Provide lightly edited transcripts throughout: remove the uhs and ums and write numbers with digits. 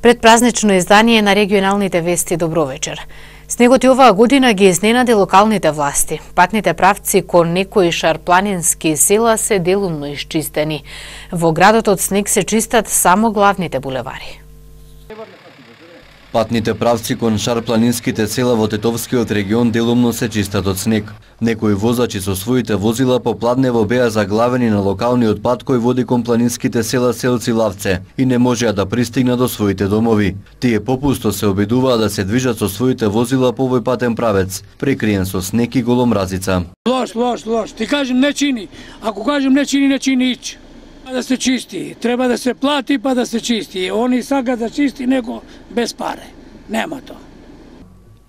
Предпразнично издание на регионалните вести Добровечер. Снегот и оваа година ги изненади локалните власти. Патните правци кон некои шарпланински села се делумно исчистени. Во градот од снег се чистат само главните булевари. Патните правци кон шарпланинските села во Тетовскиот регион делумно се чистат од снег. Некои возачи со своите возила попладнево беа заглавени на локалниот пат кој води кон планинските села Селци Лавце и не можеа да пристигнат до своите домови. Тие попусто се обидуваа да се движат со своите возила по овој патен правец, прекриен со снег и голомразица. Лош. Ти кажем не чини. Ако кажем не чини ич. Да се чисти. Треба да се плати па да се чисти. Они сакаат да чисти него без паре. Нема тоа.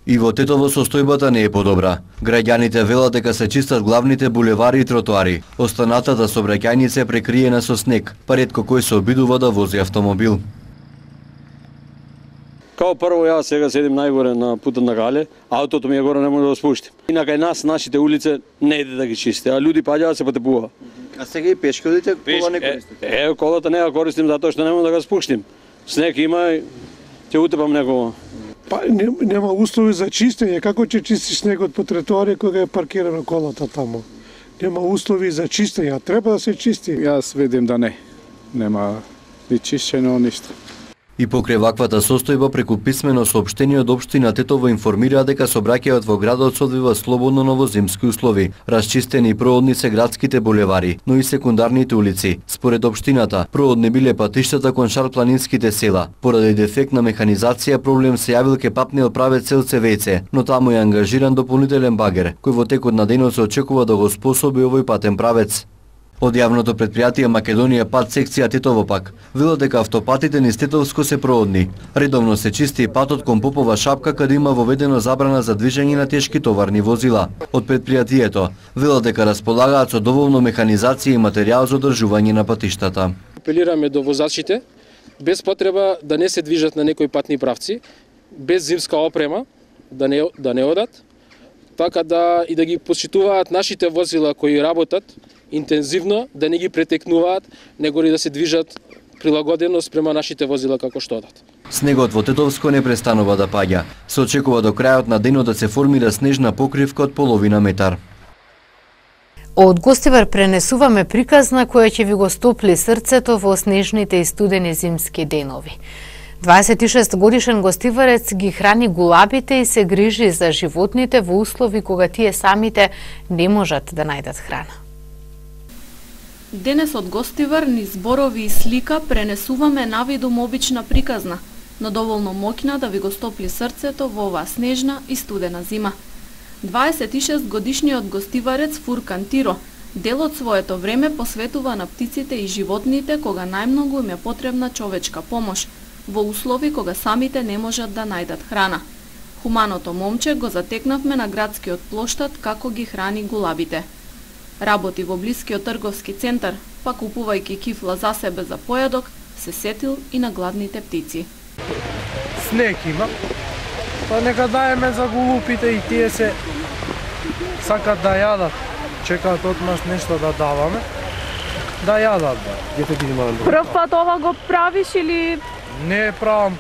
И во Тетово состојбата не е подобра. Граѓаните велат дека се чистат главните булевари и тротоари. Останатата сообраќајница е прекриена со снег, па ретко кој се обидува да вози автомобил. Као прво, јас сега седим најгоре на путот на Гале, аутото ми е горе, не може да го спуштим. И на кај нас, нашите улице, не иде да ги чисти, а луѓе паѓаат се потепува. А сега и пешки одите, кола не користите? Колата не ја користим затоа што не може да го спуштим. Снег има и ќе утепам некого. Па нема услови за чистење, како ќе чистиш снегот по тротоари кога е паркирана колата таму? Нема услови за чистење, а треба да се чисти. Јас видим да не. Нема ни чишчено, ништо. И покрај ваквата состојба преку писмено соопштение од општина Тетово информира дека сообраќајот во градот се одвива слободно на возимски услови. Расчистени и проодни се градските булевари, но и секундарните улици. Според општината, проодни биле патиштата кон шарпланинските села. Поради дефект на механизација проблем се јавил ке патниот правец Селце Вејце, но таму е ангажиран дополнителен багер, кој во текот на денот се очекува да го способи овој патен правец. Од јавното предпријатие Македонија пат секција Тетово пак велат дека автопатите низ Тетовско се проодни. Редовно се чисти и патот кон Попова шапка каде има воведено забрана за движење на тешки товарни возила. Од предпријатието велат дека располагаат со доволно механизација и материјал за одржување на патиштата. Апелираме до возачите без потреба да не се движат на некои патни правци, без зимска опрема да не одат, така да и да ги почитуваат нашите возила кои работат интензивно, да не ги претекнуваат, него ли да се движат прилагодено спрема нашите возила како што одат. Снегот во Тетовско не престанува да паѓа. Се очекува до крајот на денот да се формира снежна покривка од половина метар. Од Гостивар пренесуваме приказна која ќе ви го стопли срцето во снежните и студени зимски денови. 26 годишен гостиварец ги храни гулабите и се грижи за животните во услови кога тие самите не можат да најдат храна. Денес од Гостивар ни зборови и слика пренесуваме навидум обична приказна, но доволно моќна да ви го стопли срцето во оваа снежна и студена зима. 26 годишниот гостиварец Фуркан Тиро дел од своето време посветува на птиците и животните кога најмногу им е потребна човечка помош, во услови кога самите не можат да најдат храна. Хуманото момче го затекнавме на градскиот плоштад како ги храни гулабите. Работи во блискиот трговски центар, па купувајќи кифла за себе за појадок, се сетил и на гладните птици. Снег има, па нека даеме за голупите и тие се сакат да јадат. Чекаат отмаш нешто да даваме, да јадат. Прв пат ова го правиш или? Не правам,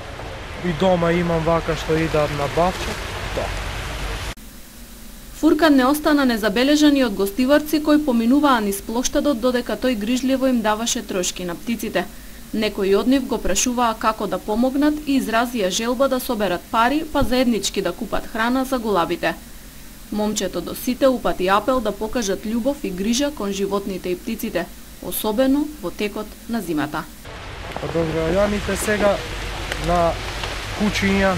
и дома имам вака што идат на бавче. Да. Фуркан не остана незабележан и од гостиварци кои поминуваа низ плоштадот додека тој грижливо им даваше трошки на птиците. Некои од нив го прашуваа како да помогнат и изразија желба да соберат пари па заеднички да купат храна за гулабите. Момчето до сите упати апел да покажат љубов и грижа кон животните и птиците, особено во текот на зимата. Граѓаните сега на кучиња,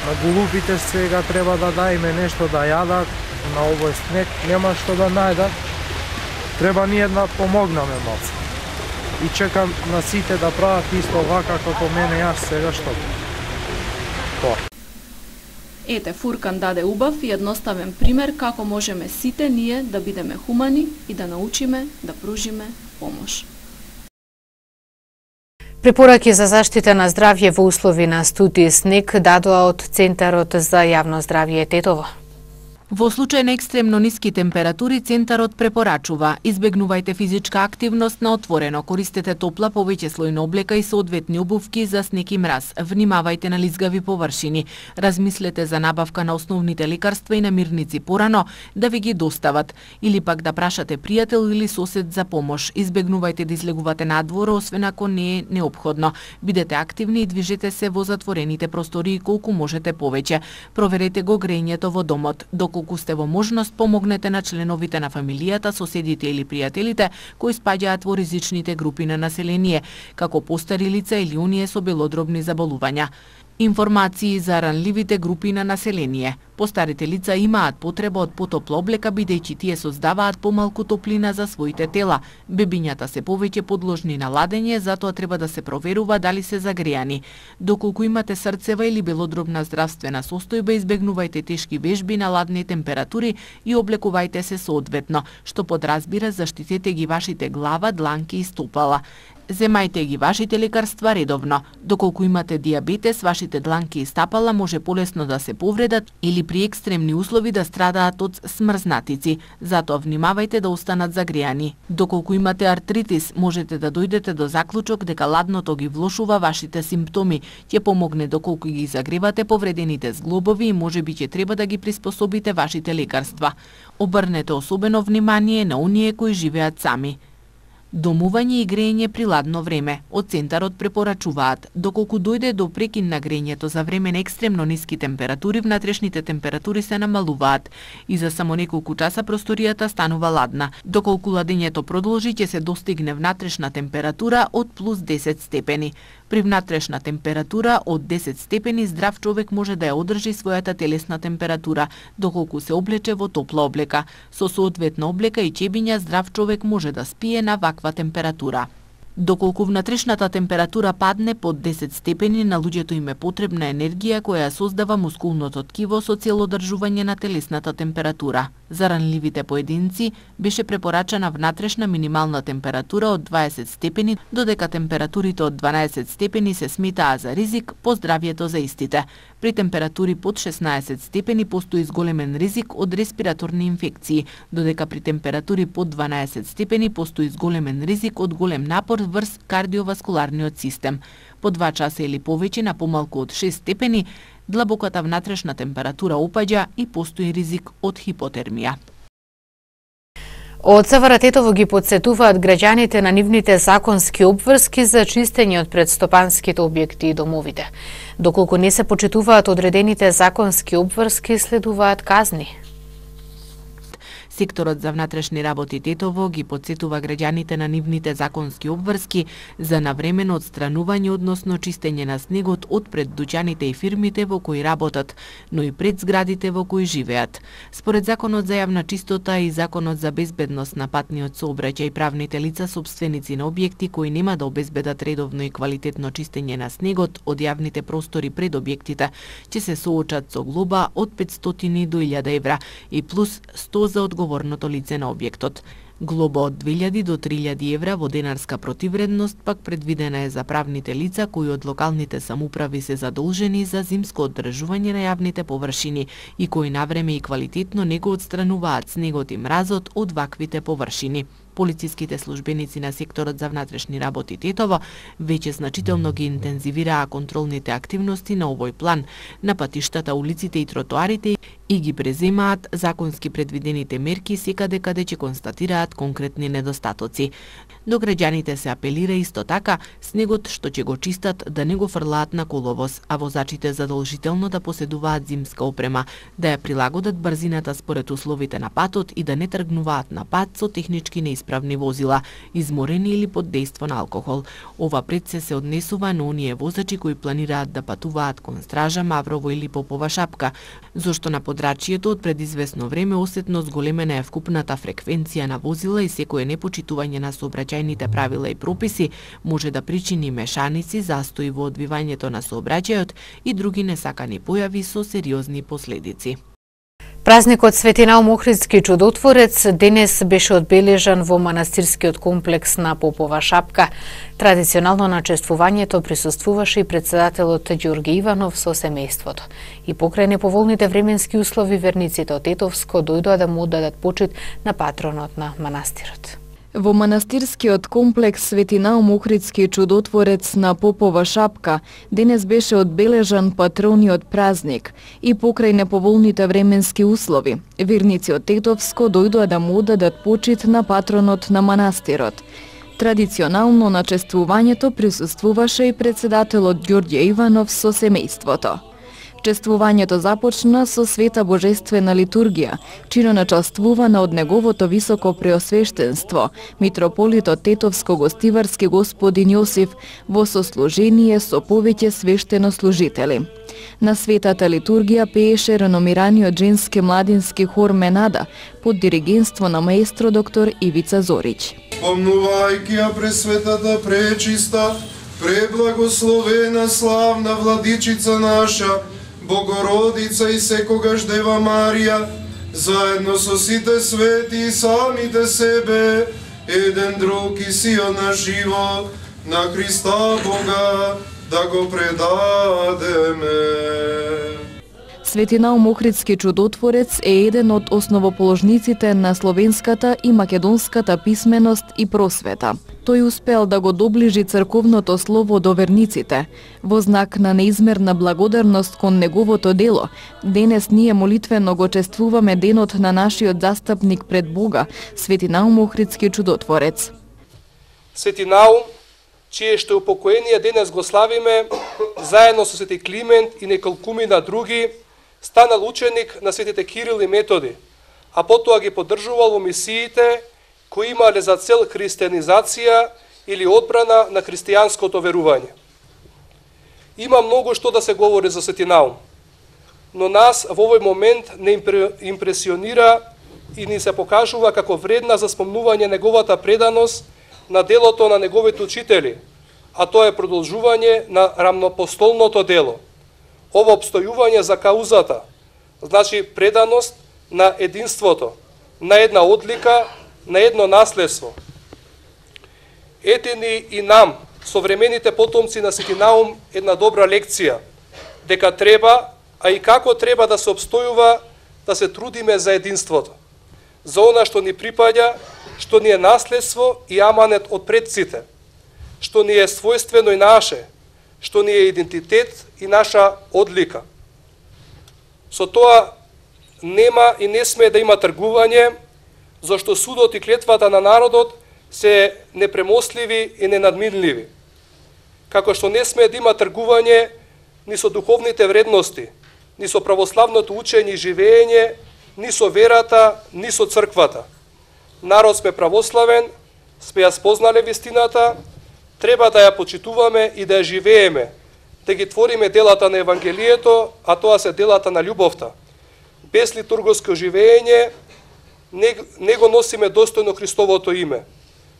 на голубите сега треба да дајме нешто да јадат, на овој снег нема што да најдат. Треба ние да помогнаме малце. И чекам на сите да прават исто вака како мене јас сега што. Ете, Фуркан даде убав и едноставен пример како можеме сите ние да бидеме хумани и да научиме да пружиме помош. Препораки за заштита на здравје во услови на студ и снег дадоа од Центарот за јавно здравје Тетово. Во случај на екстремно ниски температури, центарот препорачува: избегнувајте физичка активност на отворено, користете топла повеќе слојна облека и соодветни обувки за снег и мраз, внимавајте на лизгави површини, размислете за набавка на основните лекарства и намирници порано да ви ги достават, или пак да прашате пријател или сосед за помош. Избегнувајте да излегувате надвор, освен ако не е неопходно. Бидете активни и движете се во затворените простории колку можете повеќе. Проверете го грејењето во домот. Доколку сте во можност, помогнете на членовите на фамилијата, соседите или пријателите кои спаѓаат во ризичните групи на население, како постари лица или оние со белодробни заболувања. Информации за ранливите групи на население. Постарите лица имаат потреба од потопла облека, бидејќи тие создаваат помалку топлина за своите тела. Бебињата се повеќе подложни на ладење, затоа треба да се проверува дали се загрејани. Доколку имате срцева или белодробна здравствена состојба, избегнувајте тешки вежби на ладни температури и облекувајте се соодветно, што подразбира заштитете ги вашите глава, дланки и стопала. Земајте ги вашите лекарства редовно. Доколку имате диабетес, вашите дланки и стапала може полесно да се повредат или при екстремни услови да страдаат од смрзнатици. Затоа внимавајте да останат загрејани. Доколку имате артритис, можете да дојдете до заклучок дека ладното ги влошува вашите симптоми. Ќе помогне доколку ги загревате повредените зглобови и можеби ќе треба да ги приспособите вашите лекарства. Обрнете особено внимание на оние кои живеат сами. Домување и грејење при ладно време. Од центарот препорачуваат: доколку дојде до прекин на грејењето за време на екстремно ниски температури, внатрешните температури се намалуваат и за само неколку часа просторијата станува ладна. Доколку ладењето продолжи, ќе се достигне внатрешна температура од плюс 10 степени. При внатрешна температура од 10 степени здрав човек може да ја одржи својата телесна температура, доколку се облече во топла облека. Со соодветна облека и чебиња здрав човек може да спие на ваква температура. Доколку внатрешната температура падне под 10 степени, на луѓето им е потребна енергија која создава мускулното ткиво со цел одржување на телесната температура. За ранливите поединци беше препорачана внатрешна минимална температура од 20 степени, додека температурите од 12 степени се сметаа за ризик по здравјето за истите. При температури под 16 степени постои зголемен ризик од респираторни инфекции, додека при температури под 12 степени постои зголемен ризик од голем напор врз кардиоваскуларниот систем. По 2 часа или повеќе на помалку од 6 степени, длабоката внатрешна температура опаѓа и постои ризик од хипотермија. Од СВР Тетово ги подсетуваат граѓаните на нивните законски обврски за чистење од предстопанските објекти и домовите. Доколку не се почитуваат одредените законски обврски, следуваат казни. Секторот за внатрешни работи Тетово ги подсетува граѓаните на нивните законски обврски за навремено отстранување, односно чистење на снегот од пред дуќаните и фирмите во кои работат, но и пред зградите во кои живеат. Според Законот за јавна чистота и Законот за безбедност на патниот сообраќај, правните лица собственици на објекти кои нема да обезбедат редовно и квалитетно чистење на снегот од јавните простори пред објектите, ќе се соочат со глоба од 500 до 1000 евра и плюс 100 за одговорното лице на објектот. Глоба од 2000 до 3000 евра во денарска противредност пак предвидена е за правните лица кои од локалните самоуправи се задолжени за зимско одржување на јавните површини и кои навреме и квалитетно не го отстрануваат снегот и мразот од ваквите површини. Полициските службеници на секторот за внатрешни работи Тетово веќе значително ги интензивираа контролните активности на овој план на патиштата, улиците и тротоарите и ги преземаат законски предвидените мерки секаде каде ќе констатираат конкретни недостатоци. До граѓаните се апелира исто така снегот што ќе го чистат да не го фрлаат на коловоз, а возачите задолжително да поседуваат зимска опрема, да ја прилагодат брзината според условите на патот и да не тргнуваат на пат со технички неисправни возила, изморени или под дејство на алкохол. Ова пред се однесува на оние возачи кои планираат да патуваат кон Стража, Маврово или Попова Шапка, зошто на подрачјето од пред известно време осетно зголемена е вкупната фреквенција на возила и секое непочитување на сообраќајните правила и прописи може да причини мешаници, застои во одвивањето на сообраќајот и други несакани појави со сериозни последици. Празникот Свети Наум Охридски чудотворец денес беше одбележан во манастирскиот комплекс на Попова шапка. Традиционално на чествувањето присуствуваше и председателот Ѓорѓе Иванов со семејството. И покрај неповолните временски услови, верниците од Тетовско дојдоа да му оддадат почит на патронот на манастирот. Во манастирскиот комплекс Свети Наум Охридски чудотворец на Попова шапка денес беше одбележан патрониот празник и покрај неповолните временски услови, верници од Тетовско дојдоа да му оддадат почит на патронот на манастирот. Традиционално на чествувањето присуствуваше и председателот Ѓорѓе Иванов со семејството. Чествувањето започна со света божествена литургија, чиноначествувана од неговото високо преосвештенство, митрополитот Тетовско-гостиварски господин Јосиф, во сослужение со повеќе свештенослужители. На светата литургија пееше реномираниот женски младински хор Менада под диригентство на маестро доктор Ивица Зорич. Спомнувајќи ја пресветата, пречиста, преблагословена, славна владичица наша, Богородица и секогаш Дева Марија, заедно со сите свети и самите себе, еден друг и сиот на живот, на Христа Бога, да го предадеме. Свети Наум Охридски чудотворец е еден од основоположниците на словенската и македонската писменост и просвета. Тој успел да го доближи црковното слово до верниците. Во знак на неизмерна благодарност кон неговото дело, денес ние молитвено го чествуваме денот на нашиот застапник пред Бога, Свети Наум Охридски чудотворец. Свети Наум, чие што упокоение денес го славиме, заедно со Свети Климент и неколкумина други, станал ученик на светите Кирил и Методи, а потоа ги поддржувал во мисиите кои имале за цел християнизација или одбрана на христијанското верување. Има многу што да се говори за Свети Наум, но нас во овој момент не импресионира и ни се покажува како вредна за спомнување неговата преданост на делото на неговите учители, а тоа е продолжување на рамнопостолното дело. Ово обстојување за каузата, значи преданост на единството, на една одлика, на едно наследство. Ете ни и нам, современите потомци на Свети Наум, една добра лекција, дека треба, а и како треба да се обстојува, да се трудиме за единството, за она што ни припаѓа, што ни е наследство и аманет од предците, што ни е својствено и наше, што ни е идентитет и наша одлика. Со тоа нема и не сме да има тргување, зашто судот и клетвата на народот се непремостливи и ненадминливи. Како што не сме да има тргување ни со духовните вредности, ни со православното учење и живење, ни со верата, ни со црквата. Народ сме православен, сме ја спознале вистината, треба да ја почитуваме и да ја живееме, да ги твориме делата на Евангелието, а тоа се делата на љубовта. Без литургоско живење не го носиме достојно Христовото име.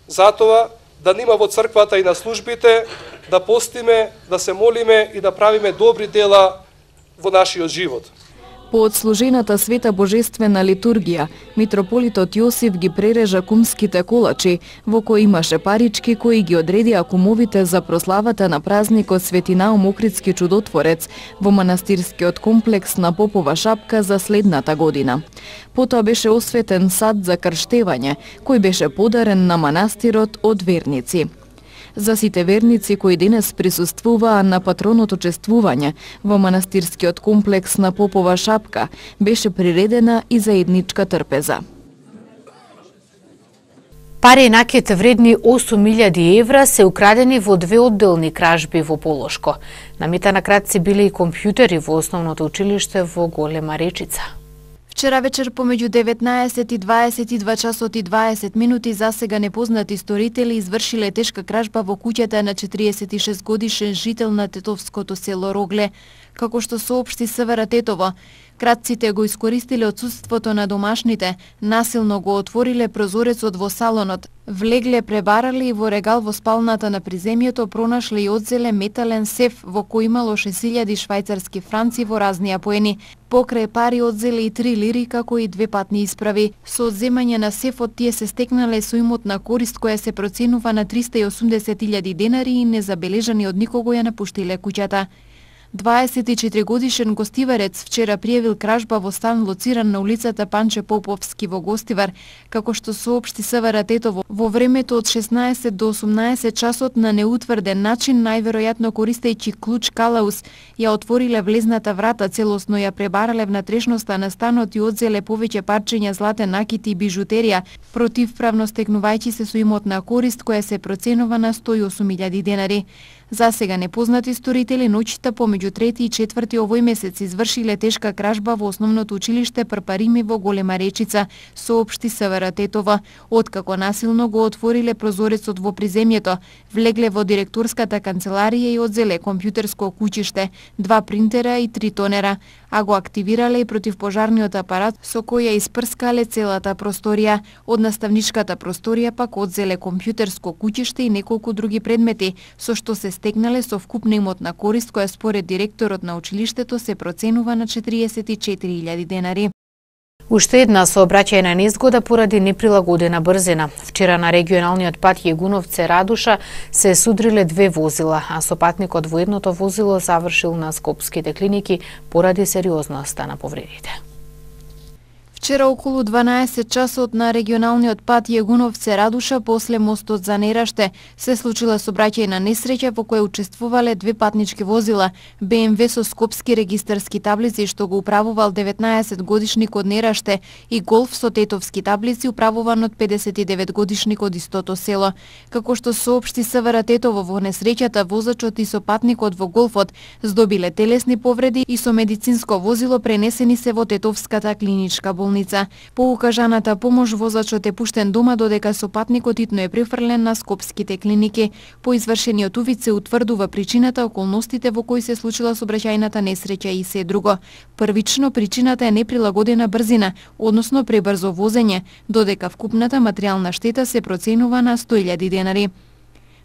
Затоа, да нима во црквата и на службите, да постиме, да се молиме и да правиме добри дела во нашиот живот. По одслужената света божествена литургија, митрополитот Јосиф ги прережа кумските колачи, во кои имаше парички кои ги одредија кумовите за прославата на празникот Свети Наум Охридски чудотворец во манастирскиот комплекс на Попова шапка за следната година. Потоа беше осветен сад за крштевање, кој беше подарен на манастирот од верници. За сите верници кои денес присуствуваа на патроното чествување во манастирскиот комплекс на Попова шапка беше приредена и заедничка трпеза. Пари накет вредни 8.000 евра се украдени во две одделни кражби во Полошко. Намета на кратци биле и компјутери во основното училиште во Голема Речица. Вчера вечер помеѓу 19 и 22 часот и 20 минути засега непознати сторители извршиле тешка кражба во куќата на 46 годишен жител на тетовското село Рогле. Како што соопшти СВР Тетово, Крадците го искористиле отсуството на домашните, насилно го отвориле прозорецот во салонот, влегле, пребарале и во регал во спалната на приземјето пронашле и одзеле метален сеф во кој имало 6000 швајцарски франци во разни апоени. Покрај пари одзеле и 3 лири како и 2 патни исправи. Со одземање на сефот тие се стекнале со имотна корист која се проценува на 380.000 денари и незабележани од никого ја напуштиле куќата. 24 годишен гостиварец вчера пријавил кражба во стан лоциран на улицата Панче Поповски во Гостивар, како што соопшти СВР Тетово. Во времето од 16 до 18 часот на неутврден начин, најверојатно користејќи клуч калаус, ја отвориле влезната врата, целосно ја пребарале внатрешноста на станот и одзеле повеќе парчиња златен накит и бижутерија, противправно стекнувајќи се со имотна корист која се проценува на 108.000 денари. За сега непознати сторители ноќта помеѓу 3 и 4 овој месец извршиле тешка кражба во основното училиште Прпарими во Голема Речица, соопшти СВР Тетово. Откако насилно го отвориле прозорецот во приземјето, влегле во директорската канцеларија и одзеле компјутерско куќиште, 2 принтера и 3 тонера, а го активирале и противпожарниот апарат со кој ја испрскале целата просторија. Од наставничката просторија пак одзеле компјутерско куќиште и неколку други предмети, со што се стекнале со вкупна имотна корист која според директорот на училиштето се проценува на 44.000 денари. Уште една сообраќајна незгода поради неприлагодена брзина. Вчера на регионалниот пат Јегуновце-Радуша се судриле 2 возила, а сопатникот во едното возило завршил на скопските клиники поради сериозноста на повредите. Вчера околу 12 часот на регионалниот пат Јегуновце-Радуша после мостот за Нераште се случила сообраќајна несреќа во која учествувале 2 патнички возила, БМВ со скопски регистарски таблици што го управувал 19 годишник од Нераште и Голф со тетовски таблици управуван од 59 годишник од истото село. Како што соопшти СВР Тетово, во несреќата возачот и сопатникот во Голфот здобиле телесни повреди и со медицинско возило пренесени се во Тетовската клиничка болница. По укажаната помош возачот е пуштен дома додека сопатникот итно е префрлен на скопските клиники. По извршениот увид се утврдува причината, околностите во кои се случила сообраќајната несреќа и се друго. Првично причината е неприлагодена брзина, односно пребрзо возење, додека вкупната материјална штета се проценува на 100.000 денари.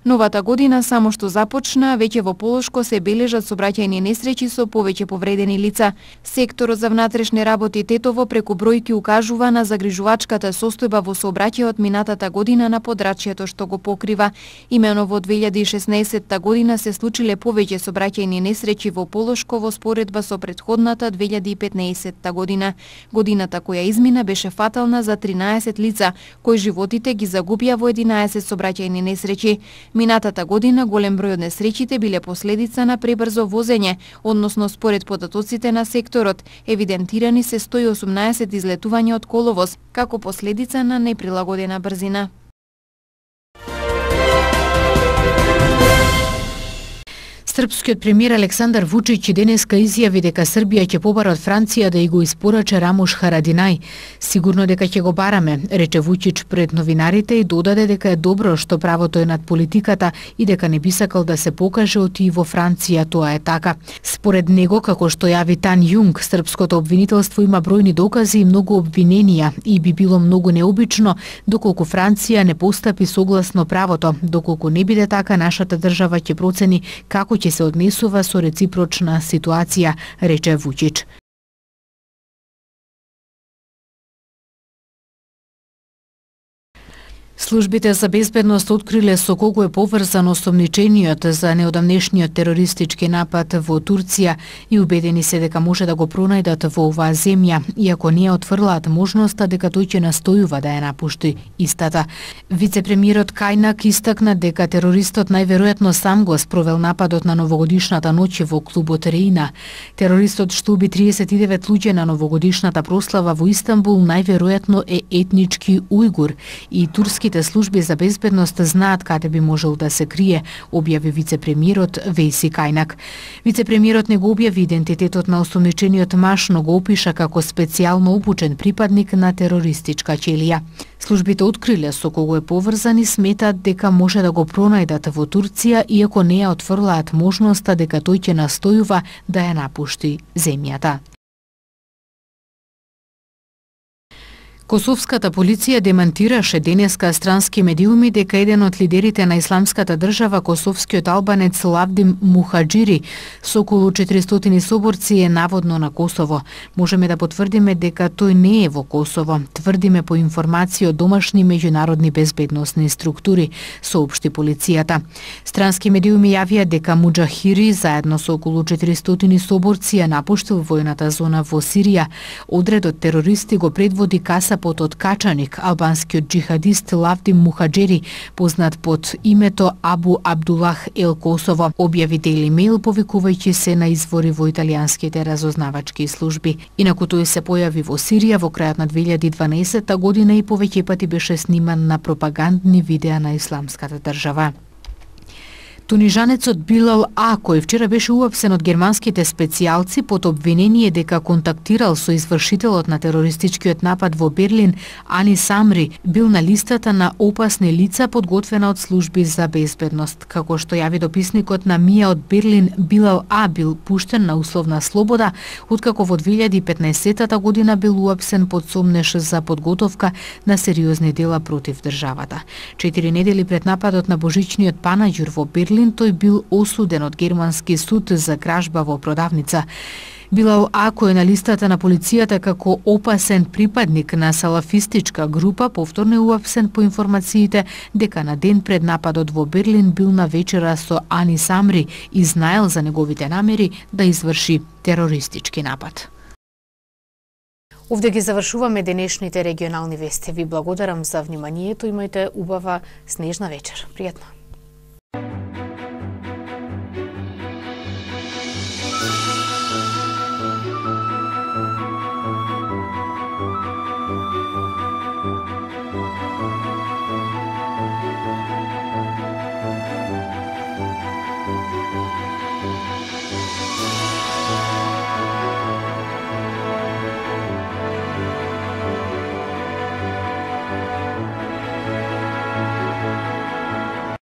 Новата година само што започна, веќе во Полошко се бележат сообраќајни несреќи со повеќе повредени лица. Секторот за внатрешни работи Тетово преку бројки укажува на загрижувачката состојба во сообраќајот минатата година на подрачјето што го покрива. Имено во 2016 година се случиле повеќе сообраќајни несреќи во Полошко во споредба со претходната 2015 година. Годината која измина беше фатална за 13 лица, кои животите ги загубија во 11 сообраќајни несреќи. Минатата година голем број од несреќите биле последица на пребрзо возење, односно според податоците на секторот, евидентирани се 118 излетувања од коловоз, како последица на неприлагодена брзина. Српскиот премиер Александар Вучич денеска изјави дека Србија ќе побара од Франција да ја го испорача Рамош Харадинај. Сигурно дека ќе го бараме, рече Вучич пред новинарите и додаде дека е добро што правото е над политиката и дека не би сакал да се покаже оти и во Франција тоа е така. Според него, како што јави Тан Јунг, српското обвинителство има бројни докази и многу обвиненија и би било многу необично доколку Франција не постапи согласно правото. Доколку не биде така, нашата држава ќе процени како ќе се однесува со реципрочна ситуација, рече Вучич. Службите за безбедност откриле со колку е поврзан осомничениот за неодамнешниот терористички напад во Турција и убедени се дека може да го пронајдат во оваа земја, иако не отфрлаат можноста дека тој ќе настојува да ја напушти истата. Вице-премиерот Кајнак истакна дека терористот најверојатно сам го спровел нападот на новогодишната ноќ во клубот Реина. Терористот што уби 39 луѓе на новогодишната прослава во Истанбул најверојатно е етнички ујгур и турските служби за безбедност знаат каде би можел да се крие, објави вице-премиерот Вејси Кајнак. Вице-премиерот не го објави идентитетот на осомничениот маж, но го опиша како специјално обучен припадник на терористичка ćelија. Службите откриле со кого е поврзан и сметаат дека може да го пронајдат во Турција, иако не ја отфрлаат можноста дека тој ќе настојува да ја напушти земјата. Косовската полиција демантираше денеска странски медиуми дека еден од лидерите на исламската држава, косовскиот албанец Лавдим Мухаџири, со околу 400 соборци е наводно на Косово. Можеме да потврдиме дека тој не е во Косово. Тврдиме по информации од домашни меѓународни безбедносни структури, соопшти полицијата. Странски медиуми јавија дека Муџахири заедно со околу 400 соборци ја напуштил војната зона во Сирија. Одредот терористи го предводи касапот од Качаник, албанскиот џихадист Лавдим Мухаџири, познат под името Абу Абдулах Ел Косово, објави Daily Mail повикувајќи се на извори во италијанските разузнавачки служби. Инаку тој се појави во Сирија во крајот на 2012 година и повеќе пати беше сниман на пропагандни видеа на исламската држава. Тунижанецот Билал А, кој вчера беше уапсен од германските специјалци под обвинение дека контактирал со извршителот на терористичкиот напад во Берлин, Ани Самри, бил на листата на опасни лица подготвена од служби за безбедност. Како што јави дописникот на МИА од Берлин, Билал А бил пуштен на условна слобода, откако во 2015 година бил уапсен под сомнеш за подготовка на сериозни дела против државата. 4 недели пред нападот на Божичниот панаѓур во Берлин, тој бил осуден од германски суд за кражба во продавница. Билал А, кој е на листата на полицијата како опасен припадник на салафистичка група, повторно е уапсен по информациите дека на ден пред нападот во Берлин бил на вечера со Ани Самри и знаел за неговите намери да изврши терористички напад. Овде ги завршуваме денешните регионални вести. Ви благодарам за вниманието. Имајте убава снежна вечер. Пријатно.